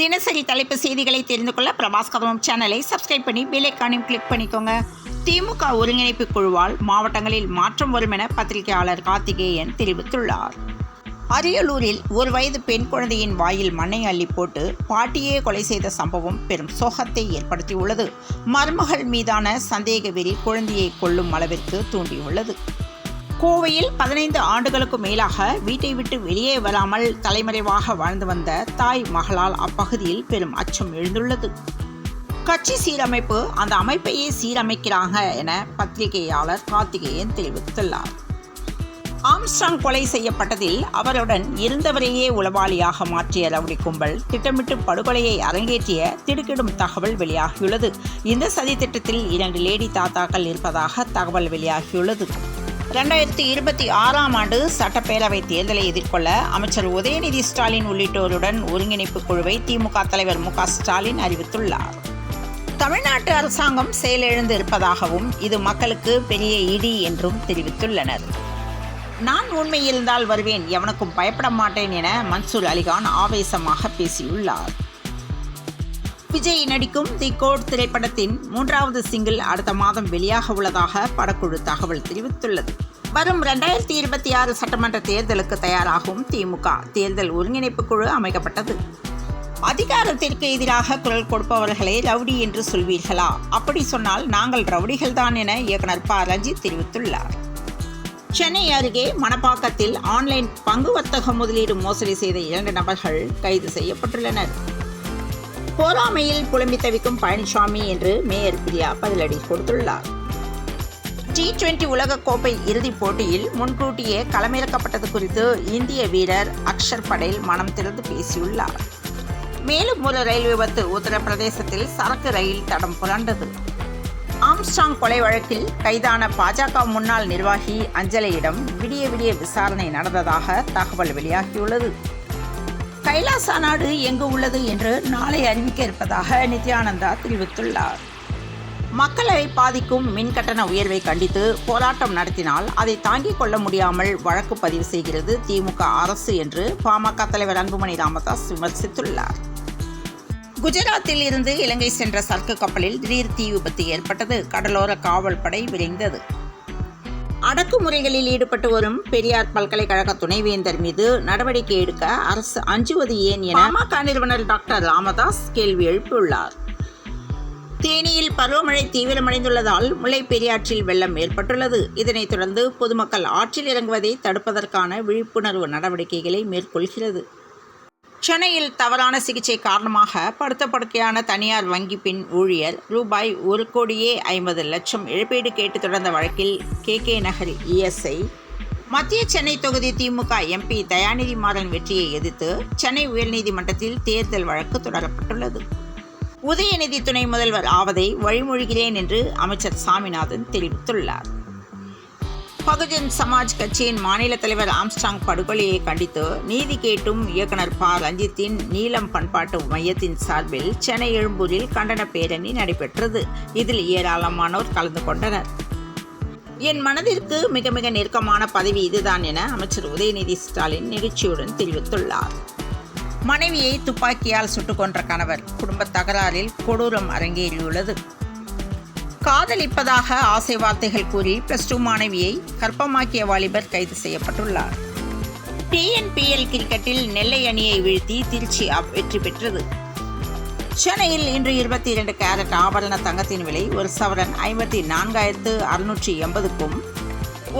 தினசரி தலைப்பு செய்திகளை தெரிந்து கொள்ள பிரபாஸ் கதவம் சேனலை சப்ஸ்கிரைப் பண்ணி பெல் ஐகானையும் கிளிக் பண்ணிக்கோங்க. திமுக ஒருங்கிணைப்பு குழுவால் மாவட்டங்களில் மாற்றம் வரும் என பத்திரிகையாளர் கார்த்திகேயன் தெரிவித்துள்ளார். அரியலூரில் ஒரு வயது பெண் குழந்தையின் வாயில் மண்ணை அள்ளி போட்டு பாட்டியே கொலை செய்த சம்பவம் பெரும் சோகத்தை ஏற்படுத்தியுள்ளது. மருமகள் மீதான சந்தேக வெறி குழந்தையை கொல்லும் அளவிற்கு தூண்டியுள்ளது. கோவையில் 15 ஆண்டுகளுக்கு மேலாக வீட்டை விட்டு வெளியே வராமல் தலைமறைவாக வாழ்ந்து வந்த தாய் மகளால் அப்பகுதியில் பெரும் அச்சம் எழுந்துள்ளது. கட்சி சீரமைப்பு அந்த அமைப்பையே சீரமைக்கிறாங்க என பத்திரிகையாளர் கார்த்திகேயன் தெரிவித்துள்ளார். ஆம்ஸ்ட்ராங் கொலை செய்யப்பட்டதில் அவருடன் இருந்தவரையே உளவாளியாக மாற்றிய ரவுடி கும்பல் திட்டமிட்டு படுகொலையை அரங்கேற்றிய திடுக்கிடும் தகவல் வெளியாகியுள்ளது. இந்த சதி திட்டத்தில் 2 லேடி தாத்தாக்கள் இருப்பதாக தகவல் வெளியாகியுள்ளது. 2026ஆம் ஆண்டு சட்டப்பேரவை தேர்தலை எதிர்கொள்ள அமைச்சர் உதயநிதி ஸ்டாலின் உள்ளிட்டோருடன் ஒருங்கிணைப்பு குழுவை திமுக தலைவர் மு.க. ஸ்டாலின் அறிவித்துள்ளார். தமிழ்நாட்டு அரசாங்கம் செயலிழந்து இருப்பதாகவும் இது மக்களுக்கு பெரிய இடி என்றும் தெரிவித்துள்ளனர். நான் உண்மை இருந்தால் வருவேன், எவனுக்கும் பயப்பட மாட்டேன் என மன்சூர் அலிகான் ஆவேசமாக பேசியுள்ளார். விஜய் நடிக்கும் தி கோட் திரைப்படத்தின் 3வது சிங்கிள் அடுத்த மாதம் வெளியாக உள்ளதாக படக்குழு தகவல் தெரிவித்துள்ளது. வரும் 2026 சட்டமன்ற தேர்தலுக்கு தயாராகும் திமுக. தேர்தல் ஒருங்கிணைப்பு குழு அமைக்கப்பட்டது. அதிகாரத்திற்கு எதிராக குரல் கொடுப்பவர்களை ரவுடி என்று சொல்வீர்களா? அப்படி சொன்னால் நாங்கள் ரவுடிகள் தான் என இயக்குனர் ப. ரஞ்சித் தெரிவித்துள்ளார். சென்னை அருகே மணப்பாக்கத்தில் ஆன்லைன் பங்கு வர்த்தக முதலீடு மோசடி செய்த 2 நபர்கள் கைது செய்யப்பட்டுள்ளனர். போராமையில் புலம்பி தவிக்கும் பழனிசாமி என்று மேயர் பிரியா பதிலடி கொடுத்துள்ளார். T20 உலகக்கோப்பை இறுதிப் போட்டியில் முன்கூட்டியே களமிறக்கப்பட்டது குறித்து இந்திய வீரர் அக்ஷர் படேல் மனம் திறந்து பேசியுள்ளார். மேலும் ஒரு ரயில் விபத்து உத்தரப்பிரதேசத்தில் சரக்கு ரயில் தடம் புரண்டது. ஆம்ஸ்ட்ராங் கொலை வழக்கில் கைதான பாஜக முன்னாள் நிர்வாகி அஞ்சலியிடம் விடிய விசாரணை நடந்ததாக தகவல் வெளியாகியுள்ளது. கைலாசா நாடு எங்கு உள்ளது என்று நாளை அறிவிக்க இருப்பதாக நித்யானந்தா தெரிவித்துள்ளார். மக்களை பாதிக்கும் மின் கட்டண உயர்வை கண்டித்து போராட்டம் நடத்தினால் அதை தாங்கிக் கொள்ள முடியாமல் வழக்கு பதிவு செய்கிறது திமுக அரசு என்று பாமக தலைவர் அன்புமணி ராமதாஸ் விமர்சித்துள்ளார். குஜராத்தில் இருந்து இலங்கை சென்ற சரக்கு கப்பலில் திடீர் தீ விபத்து ஏற்பட்டது. கடலோர காவல் படை விரைந்தது. அடக்குமுறைகளில் ஈடுபட்டு வரும் பெரியார் பல்கலைக்கழக துணைவேந்தர் மீது நடவடிக்கை எடுக்க அரசு அஞ்சுவது ஏன் என பாமக நிறுவனர் டாக்டர் ராமதாஸ் கேள்வி எழுப்பியுள்ளார். தேனியில் பருவமழை தீவிரமடைந்துள்ளதால் முல்லை பெரியாற்றில் வெள்ளம் ஏற்பட்டுள்ளது. இதனைத் தொடர்ந்து பொதுமக்கள் ஆற்றில் இறங்குவதை தடுப்பதற்கான விழிப்புணர்வு நடவடிக்கைகளை மேற்கொள்கிறது. சென்னையில் தவறான சிகிச்சை காரணமாக படுத்த படுக்கையான தனியார் வங்கி பெண் ஊழியர் ரூபாய் 1,50,00,000 இழப்பீடு கேட்டு தொடர்ந்த வழக்கில் KK நகர் ESI மத்திய சென்னை தொகுதி திமுக MP தயாநிதி மாறன் வெற்றியை எதிர்த்து சென்னை உயர்நீதிமன்றத்தில் தேர்தல் வழக்கு தொடரப்பட்டுள்ளது. உதயநிதி துணை முதல்வர் ஆவதை வழிமொழிகிறேன் என்று அமைச்சர் சாமிநாதன் தெரிவித்துள்ளார். பகுஜன் சமாஜ் கட்சியின் மாநில தலைவர் ஆம்ஸ்ட்ராங் படுகொலையை கண்டித்து நீதி கேட்டும் இயக்குனர் ப. ரஞ்சித்தின் நீலம் பண்பாட்டு மையத்தின் சார்பில் சென்னை எழும்பூரில் கண்டன பேரணி நடைபெற்றது. இதில் ஏராளமானோர் கலந்து கொண்டனர். என் மனதிற்கு மிக நெருக்கமான பதவி இதுதான் என அமைச்சர் உதயநிதி ஸ்டாலின் நெகிழ்ச்சியுடன் தெரிவித்துள்ளார். மனைவியை துப்பாக்கியால் சுட்டுக் கொன்ற கணவர் குடும்ப தகராறில் கொடூரம் அரங்கேறியுள்ளது. காதலிப்பதாக ஆசை வார்த்தைகள் கூறி +2 மாணவியை கர்ப்பமாக்கிய வாலிபர் கைது செய்யப்பட்டுள்ளார். TNPL கிரிக்கெட்டில் நெல்லை அணியை வீழ்த்தி திருச்சி வெற்றி பெற்றது. சென்னையில் இன்று 22 கேரட் ஆபரண தங்கத்தின் விலை ஒரு சவரன் 54,680க்கும்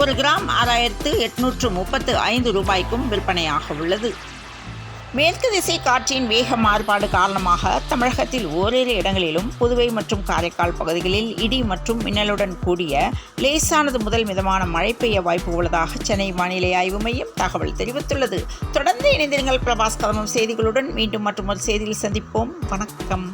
1 கிராம் 6,835 ரூபாய்க்கும் விற்பனையாக உள்ளது. மேற்கு திசை காற்றின் வேக மாறுபாடு காரணமாக தமிழகத்தில் ஓரிரு இடங்களிலும் புதுவை மற்றும் காரைக்கால் பகுதிகளில் இடி மற்றும் மின்னலுடன் கூடிய லேசானது முதல் மிதமான மழை பெய்ய வாய்ப்பு உள்ளதாக சென்னை வானிலை ஆய்வு மையம் தகவல் தெரிவித்துள்ளது. தொடர்ந்து இணைந்திருங்கள் பிரபாஸ் கதவம் செய்திகளுடன். மீண்டும் மற்றொரு செய்தியில் சந்திப்போம். வணக்கம்.